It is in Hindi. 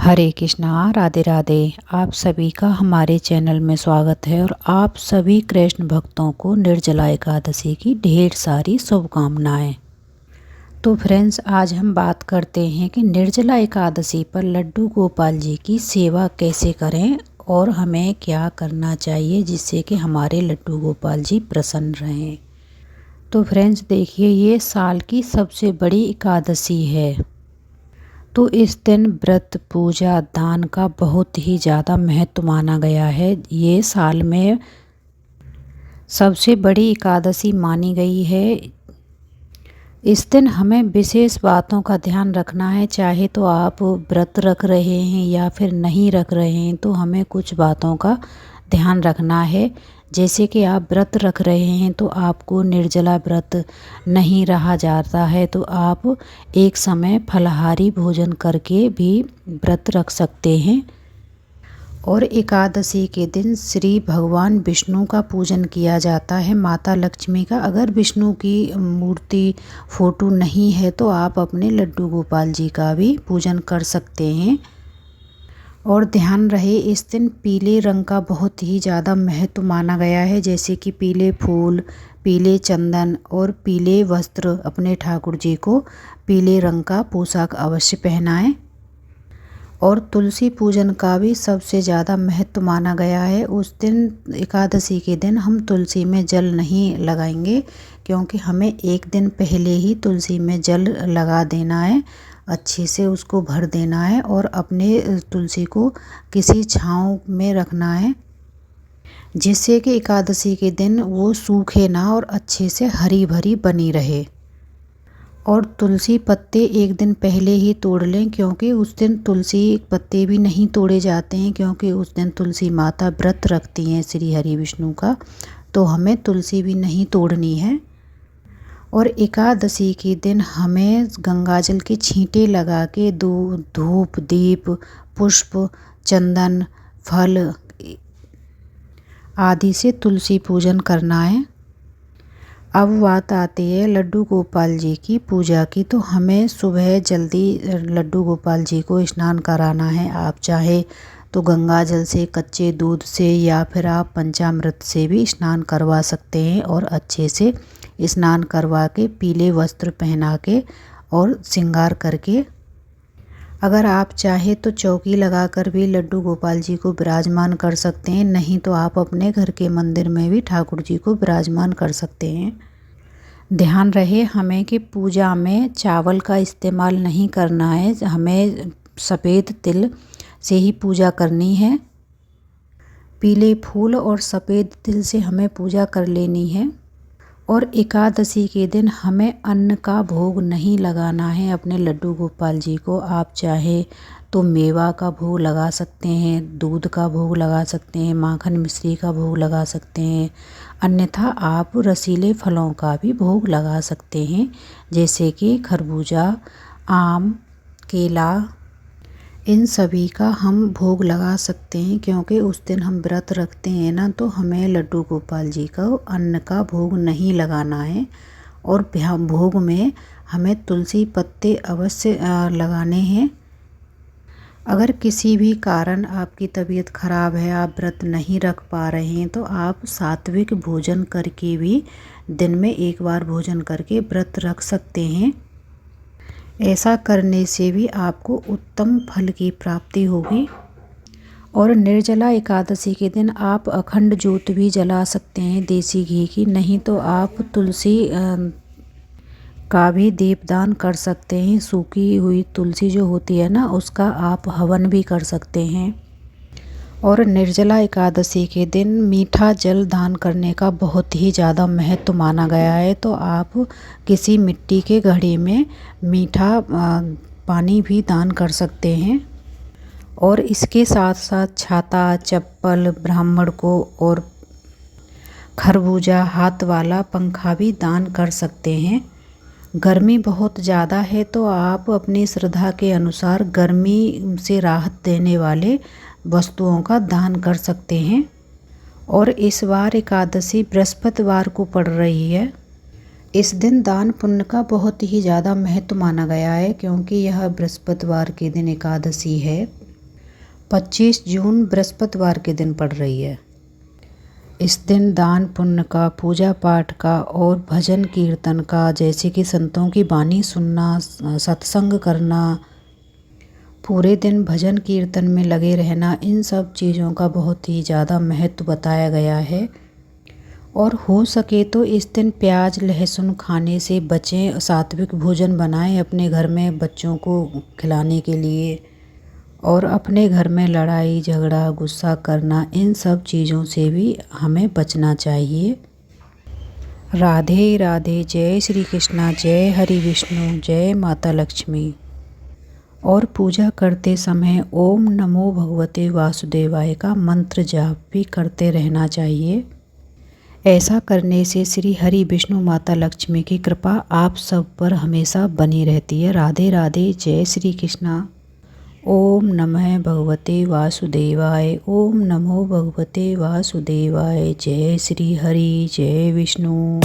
हरे कृष्णा, राधे राधे। आप सभी का हमारे चैनल में स्वागत है और आप सभी कृष्ण भक्तों को निर्जला एकादशी की ढेर सारी शुभकामनाएं। तो फ्रेंड्स, आज हम बात करते हैं कि निर्जला एकादशी पर लड्डू गोपाल जी की सेवा कैसे करें और हमें क्या करना चाहिए जिससे कि हमारे लड्डू गोपाल जी प्रसन्न रहें। तो फ्रेंड्स देखिए, ये साल की सबसे बड़ी एकादशी है। तो इस दिन व्रत, पूजा, दान का बहुत ही ज़्यादा महत्व माना गया है। ये साल में सबसे बड़ी एकादशी मानी गई है। इस दिन हमें विशेष बातों का ध्यान रखना है। चाहे तो आप व्रत रख रहे हैं या फिर नहीं रख रहे हैं, तो हमें कुछ बातों का ध्यान रखना है। जैसे कि आप व्रत रख रहे हैं तो आपको निर्जला व्रत नहीं रहा जाता है, तो आप एक समय फलाहारी भोजन करके भी व्रत रख सकते हैं। और एकादशी के दिन श्री भगवान विष्णु का पूजन किया जाता है, माता लक्ष्मी का। अगर विष्णु की मूर्ति फोटो नहीं है तो आप अपने लड्डू गोपाल जी का भी पूजन कर सकते हैं। और ध्यान रहे, इस दिन पीले रंग का बहुत ही ज़्यादा महत्व माना गया है। जैसे कि पीले फूल, पीले चंदन और पीले वस्त्र अपने ठाकुर जी को पीले रंग का पोशाक अवश्य पहनाएं। और तुलसी पूजन का भी सबसे ज़्यादा महत्व माना गया है। उस दिन एकादशी के दिन हम तुलसी में जल नहीं लगाएंगे, क्योंकि हमें एक दिन पहले ही तुलसी में जल लगा देना है, अच्छे से उसको भर देना है और अपने तुलसी को किसी छांव में रखना है, जिससे कि एकादशी के दिन वो सूखे ना और अच्छे से हरी भरी बनी रहे। और तुलसी पत्ते एक दिन पहले ही तोड़ लें, क्योंकि उस दिन तुलसी पत्ते भी नहीं तोड़े जाते हैं, क्योंकि उस दिन तुलसी माता व्रत रखती हैं श्री हरि विष्णु का, तो हमें तुलसी भी नहीं तोड़नी है। और एकादशी के दिन हमें गंगाजल के छींटे लगा के धूप, दीप, पुष्प, चंदन, फल आदि से तुलसी पूजन करना है। अब बात आती है लड्डू गोपाल जी की पूजा की। तो हमें सुबह जल्दी लड्डू गोपाल जी को स्नान कराना है। आप चाहे तो गंगा जल से, कच्चे दूध से या फिर आप पंचामृत से भी स्नान करवा सकते हैं। और अच्छे से स्नान करवा के पीले वस्त्र पहना के और श्रृंगार करके, अगर आप चाहे तो चौकी लगाकर भी लड्डू गोपाल जी को विराजमान कर सकते हैं। नहीं तो आप अपने घर के मंदिर में भी ठाकुर जी को विराजमान कर सकते हैं। ध्यान रहे हमें कि पूजा में चावल का इस्तेमाल नहीं करना है। हमें सफ़ेद तिल से ही पूजा करनी है। पीले फूल और सफ़ेद तिल से हमें पूजा कर लेनी है। और एकादशी के दिन हमें अन्न का भोग नहीं लगाना है अपने लड्डू गोपाल जी को। आप चाहे तो मेवा का भोग लगा सकते हैं, दूध का भोग लगा सकते हैं, माखन मिश्री का भोग लगा सकते हैं। अन्यथा आप रसीले फलों का भी भोग लगा सकते हैं, जैसे कि खरबूजा, आम, केला, इन सभी का हम भोग लगा सकते हैं। क्योंकि उस दिन हम व्रत रखते हैं ना, तो हमें लड्डू गोपाल जी का अन्न का भोग नहीं लगाना है। और भोग में हमें तुलसी पत्ते अवश्य लगाने हैं। अगर किसी भी कारण आपकी तबीयत ख़राब है, आप व्रत नहीं रख पा रहे हैं, तो आप सात्विक भोजन करके भी दिन में एक बार भोजन करके व्रत रख सकते हैं। ऐसा करने से भी आपको उत्तम फल की प्राप्ति होगी। और निर्जला एकादशी के दिन आप अखंड ज्योत भी जला सकते हैं देसी घी की। नहीं तो आप तुलसी का भी दीपदान कर सकते हैं। सूखी हुई तुलसी जो होती है ना, उसका आप हवन भी कर सकते हैं। और निर्जला एकादशी के दिन मीठा जल दान करने का बहुत ही ज़्यादा महत्व माना गया है। तो आप किसी मिट्टी के घड़े में मीठा पानी भी दान कर सकते हैं। और इसके साथ साथ छाता, चप्पल ब्राह्मण को और खरबूजा, हाथ वाला पंखा भी दान कर सकते हैं। गर्मी बहुत ज़्यादा है, तो आप अपनी श्रद्धा के अनुसार गर्मी से राहत देने वाले वस्तुओं का दान कर सकते हैं। और इस बार एकादशी बृहस्पतिवार को पड़ रही है। इस दिन दान पुण्य का बहुत ही ज़्यादा महत्व माना गया है, क्योंकि यह बृहस्पतिवार के दिन एकादशी है। 25 जून बृहस्पतिवार के दिन पड़ रही है। इस दिन दान पुण्य का, पूजा पाठ का और भजन कीर्तन का, जैसे कि संतों की वाणी सुनना, सत्संग करना, पूरे दिन भजन कीर्तन में लगे रहना, इन सब चीज़ों का बहुत ही ज़्यादा महत्व बताया गया है। और हो सके तो इस दिन प्याज लहसुन खाने से बचें, सात्विक भोजन बनाएं अपने घर में बच्चों को खिलाने के लिए। और अपने घर में लड़ाई झगड़ा गुस्सा करना, इन सब चीज़ों से भी हमें बचना चाहिए। राधे राधे। जय श्री कृष्णा। जय हरि विष्णु। जय माता लक्ष्मी। और पूजा करते समय ओम नमो भगवते वासुदेवाय का मंत्र जाप भी करते रहना चाहिए। ऐसा करने से श्री हरि विष्णु माता लक्ष्मी की कृपा आप सब पर हमेशा बनी रहती है। राधे राधे। जय श्री कृष्णा। ओम नमः भगवते वासुदेवाय। ओम नमो भगवते वासुदेवाय। जय श्री हरि। जय विष्णु।